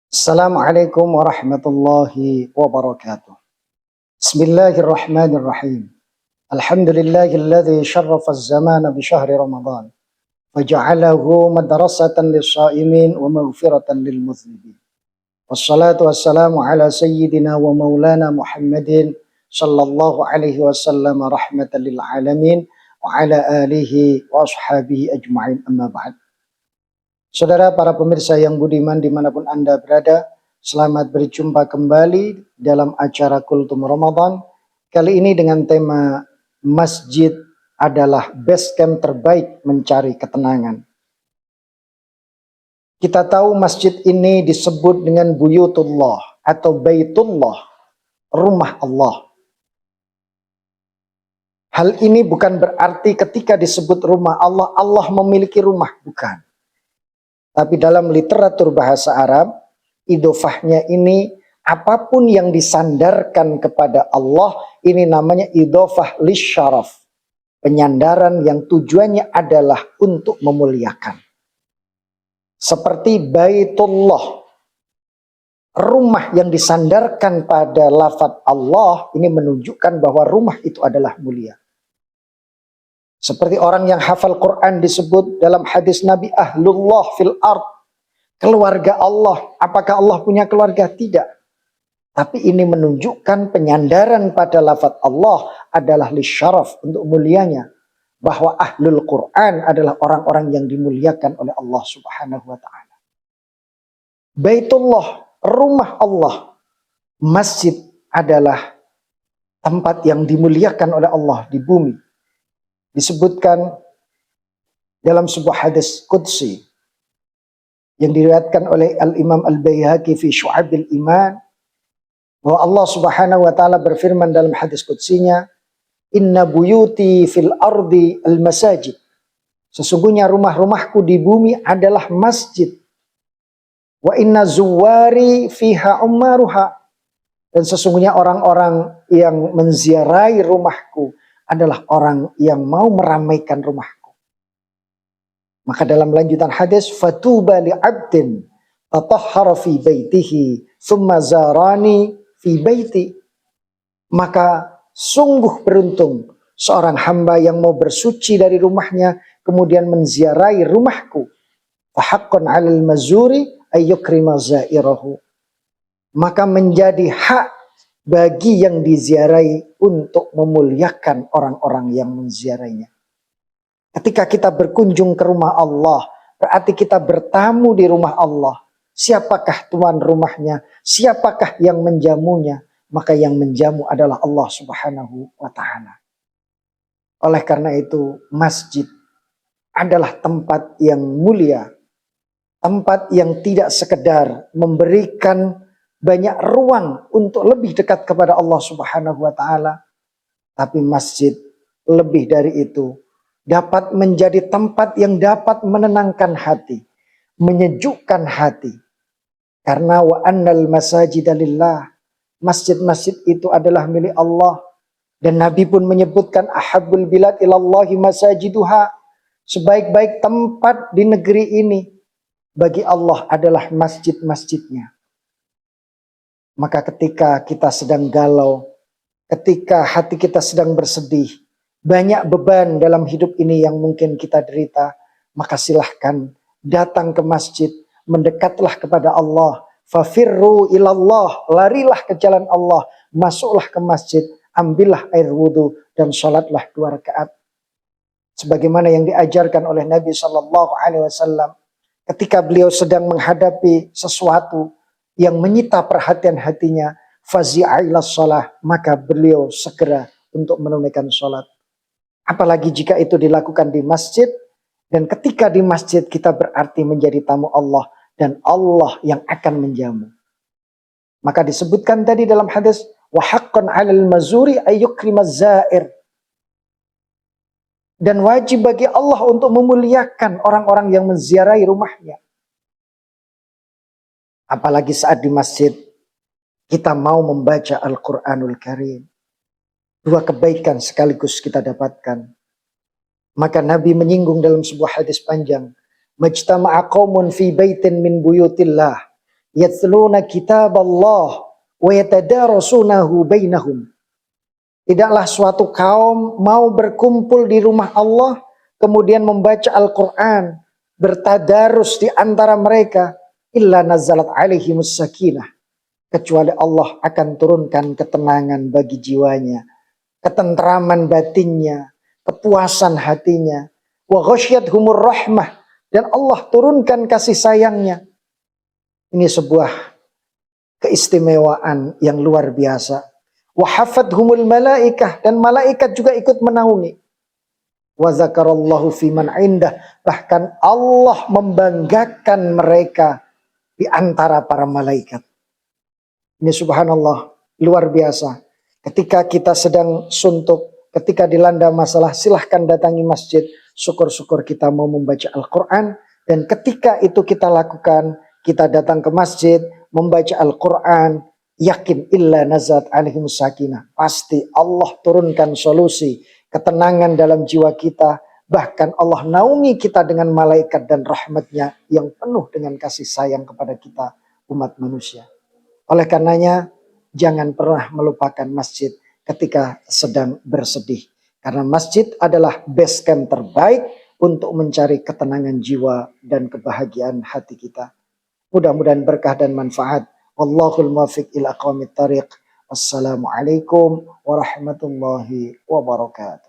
Assalamualaikum warahmatullahi wabarakatuh. Bismillahirrahmanirrahim. Alhamdulillahilladzi syarrafa az-zamana bi syahri Ramadan wa ja'alahu madrasatan lis-sha'imin wa maghfiratan lil mudznibin. Wassalatu wassalamu ala sayyidina wa maulana Muhammadin sallallahu alaihi wasallam rahmatan lil alamin wa ala alihi wa ashabihi ajma'in, amma ba'd. Saudara para pemirsa yang budiman dimanapun Anda berada, selamat berjumpa kembali dalam acara Kultum Ramadan. Kali ini dengan tema Masjid adalah base camp terbaik mencari ketenangan. Kita tahu masjid ini disebut dengan Buyutullah atau Baitullah, rumah Allah. Hal ini bukan berarti ketika disebut rumah Allah, Allah memiliki rumah, bukan. Tapi dalam literatur bahasa Arab, idofahnya ini apapun yang disandarkan kepada Allah, ini namanya idofah lisyaraf. Penyandaran yang tujuannya adalah untuk memuliakan. Seperti Baitullah, rumah yang disandarkan pada lafaz Allah, ini menunjukkan bahwa rumah itu adalah mulia. Seperti orang yang hafal Quran disebut dalam hadis Nabi ahlullah fil ard, keluarga Allah. Apakah Allah punya keluarga? Tidak. Tapi ini menunjukkan penyandaran pada lafaz Allah adalah lisyaraf, untuk mulianya. Bahwa ahlul Quran adalah orang-orang yang dimuliakan oleh Allah subhanahu wa ta'ala. Baitullah, rumah Allah. Masjid adalah tempat yang dimuliakan oleh Allah di bumi. Disebutkan dalam sebuah hadis qudsi yang diriwayatkan oleh Al-Imam Al-Baihaqi fi Syu'abil Iman, bahwa Allah subhanahu wa ta'ala berfirman dalam hadis qudsinya, inna buyuti fil ardi al-masajid, sesungguhnya rumah-rumahku di bumi adalah masjid, wa inna zuwari fiha ummaruha, dan sesungguhnya orang-orang yang menziarahi rumahku adalah orang yang mau meramaikan rumahku. Maka dalam lanjutan hadis, fatuba li 'abdin tatahhara fi baitihi thumma zarani fi baiti. Maka sungguh beruntung seorang hamba yang mau bersuci dari rumahnya kemudian menziarahi rumahku. Fa haqqan 'alal mazuri ay yukrima zairahu. Maka menjadi hak bagi yang diziarahi untuk memuliakan orang-orang yang menziarahinya. Ketika kita berkunjung ke rumah Allah, berarti kita bertamu di rumah Allah. Siapakah tuan rumahnya? Siapakah yang menjamunya? Maka yang menjamu adalah Allah subhanahu wa ta'ala. Oleh karena itu, masjid adalah tempat yang mulia. Tempat yang tidak sekedar memberikan banyak ruang untuk lebih dekat kepada Allah subhanahu wa ta'ala. Tapi masjid lebih dari itu, dapat menjadi tempat yang dapat menenangkan hati, menyejukkan hati. Karena wa annal masajida lillah, masjid-masjid itu adalah milik Allah. Dan Nabi pun menyebutkan ahabbul bilad ilallahi masajiduha, sebaik-baik tempat di negeri ini bagi Allah adalah masjid-masjidnya. Maka ketika kita sedang galau, ketika hati kita sedang bersedih, banyak beban dalam hidup ini yang mungkin kita derita, maka silahkan datang ke masjid, mendekatlah kepada Allah. Fafirru ilallah, larilah ke jalan Allah, masuklah ke masjid, ambillah air wudhu dan sholatlah 2 rakaat. Sebagaimana yang diajarkan oleh Nabi SAW ketika beliau sedang menghadapi sesuatu yang menyita perhatian hatinya, fazi'a ila shalah, maka beliau segera untuk menunaikan sholat. Apalagi jika itu dilakukan di masjid, dan ketika di masjid kita berarti menjadi tamu Allah, dan Allah yang akan menjamu. Maka disebutkan tadi dalam hadis, wa haqqan 'alal mazuri ayyukrimaz zair. Dan wajib bagi Allah untuk memuliakan orang-orang yang menziarahi rumahnya. Apalagi saat di masjid kita mau membaca Al-Quranul Karim. 2 kebaikan sekaligus kita dapatkan. Maka Nabi menyinggung dalam sebuah hadis panjang, majtama'a qaumun fi baitin min buyutillah yatluna kitaballah wa yatadarasunahu bainahum. Tidaklah suatu kaum mau berkumpul di rumah Allah, kemudian membaca Al-Quran, bertadarus di antara mereka, illa nazalat alaihimus sakinah. Kecuali Allah akan turunkan ketenangan bagi jiwanya, ketentraman batinnya, kepuasan hatinya. Wa ghasyiyathumur rahmah, dan Allah turunkan kasih sayangnya. Ini sebuah keistimewaan yang luar biasa. Wa hafadhumul malaikah, dan malaikat juga ikut menaungi. Wa zakarallahu fiman indah, bahkan Allah membanggakan mereka di antara para malaikat. Ini subhanallah, luar biasa. Ketika kita sedang suntuk, ketika dilanda masalah, silahkan datangi masjid. Syukur-syukur kita mau membaca Al-Quran. Dan ketika itu kita lakukan, kita datang ke masjid, membaca Al-Quran, yakin illa nazat alaihim sakinah. Pasti Allah turunkan solusi, ketenangan dalam jiwa kita. Bahkan Allah naungi kita dengan malaikat dan rahmatnya yang penuh dengan kasih sayang kepada kita, umat manusia. Oleh karenanya, jangan pernah melupakan masjid ketika sedang bersedih. Karena masjid adalah base camp terbaik untuk mencari ketenangan jiwa dan kebahagiaan hati kita. Mudah-mudahan berkah dan manfaat. Wallahul muwaffiq ila aqwamit thariq. Wassalamualaikum warahmatullahi wabarakatuh.